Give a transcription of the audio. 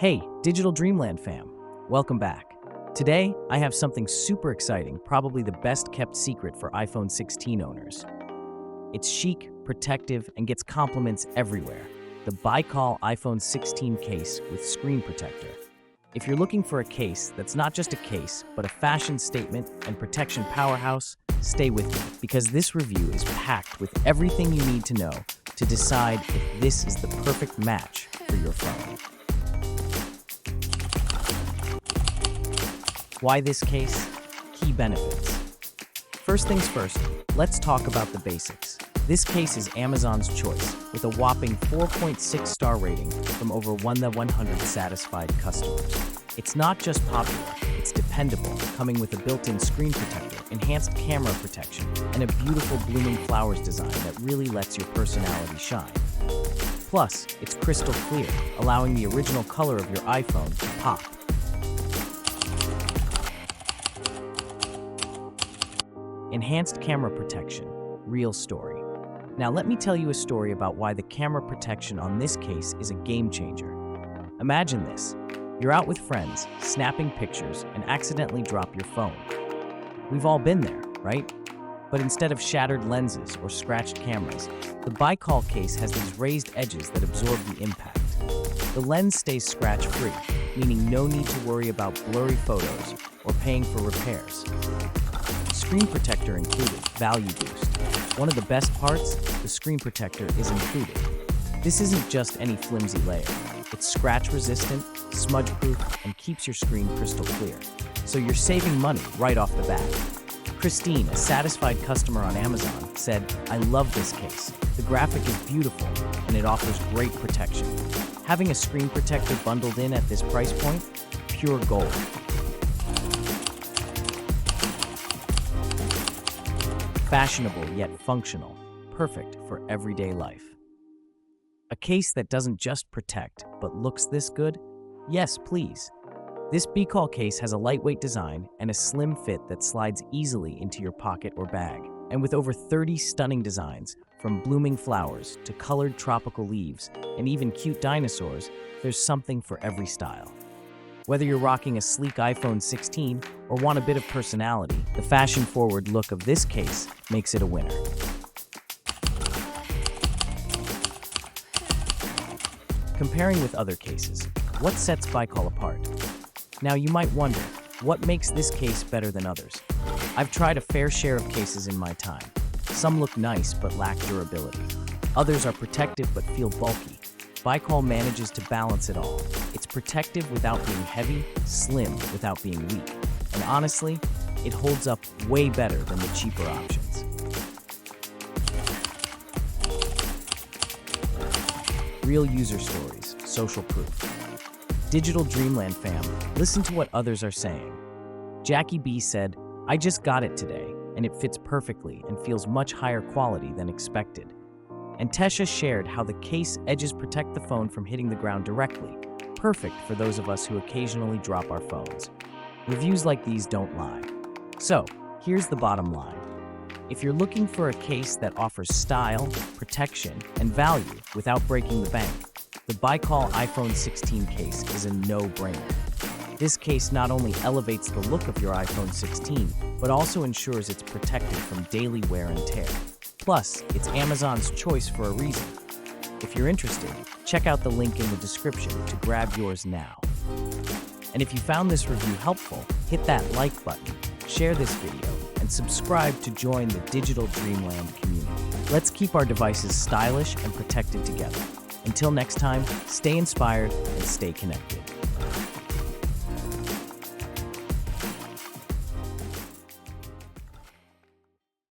Hey, Digital Dreamland fam, welcome back. Today, I have something super exciting, probably the best kept secret for iPhone 16 owners. It's chic, protective, and gets compliments everywhere. The BICOL iPhone 16 case with screen protector. If you're looking for a case that's not just a case, but a fashion statement and protection powerhouse, stay with me, because this review is packed with everything you need to know to decide if this is the perfect match for your phone. Why this case? Key benefits. First things first, let's talk about the basics. This case is Amazon's choice, with a whopping 4.6 star rating from over 100 satisfied customers. It's not just popular, it's dependable, coming with a built-in screen protector, enhanced camera protection, and a beautiful blooming flowers design that really lets your personality shine. Plus, it's crystal clear, allowing the original color of your iPhone to pop. Enhanced camera protection, real story. Now let me tell you a story about why the camera protection on this case is a game changer. Imagine this. You're out with friends, snapping pictures, and accidentally drop your phone. We've all been there, right? But instead of shattered lenses or scratched cameras, the BICOL case has these raised edges that absorb the impact. The lens stays scratch-free, meaning no need to worry about blurry photos or paying for repairs. Screen protector included, value boost. One of the best parts, the screen protector is included. This isn't just any flimsy layer. It's scratch-resistant, smudge-proof, and keeps your screen crystal clear. So you're saving money right off the bat. Christine, a satisfied customer on Amazon, said, "I love this case. The graphic is beautiful, and it offers great protection. Having a screen protector bundled in at this price point? Pure gold." Fashionable yet functional, perfect for everyday life. A case that doesn't just protect, but looks this good? Yes, please. This BICOL case has a lightweight design and a slim fit that slides easily into your pocket or bag. And with over 30 stunning designs, from blooming flowers to colored tropical leaves and even cute dinosaurs, there's something for every style. Whether you're rocking a sleek iPhone 16 or want a bit of personality, the fashion-forward look of this case makes it a winner. Comparing with other cases, what sets BICOL apart? Now you might wonder, what makes this case better than others? I've tried a fair share of cases in my time. Some look nice but lack durability. Others are protective but feel bulky. BICOL manages to balance it all. It's protective without being heavy, slim without being weak. And honestly, it holds up way better than the cheaper options. Real user stories, social proof. Digital Dreamland fam, listen to what others are saying. Jackie B said, "I just got it today, and it fits perfectly and feels much higher quality than expected." And Tesha shared how the case edges protect the phone from hitting the ground directly, perfect for those of us who occasionally drop our phones. Reviews like these don't lie. So, here's the bottom line. If you're looking for a case that offers style, protection, and value without breaking the bank, the BICOL iPhone 16 case is a no-brainer. This case not only elevates the look of your iPhone 16, but also ensures it's protected from daily wear and tear. Plus, it's Amazon's choice for a reason. If you're interested, check out the link in the description to grab yours now. And if you found this review helpful, hit that like button, share this video, and subscribe to join the Digital Dreamland community. Let's keep our devices stylish and protected together. Until next time, stay inspired and stay connected.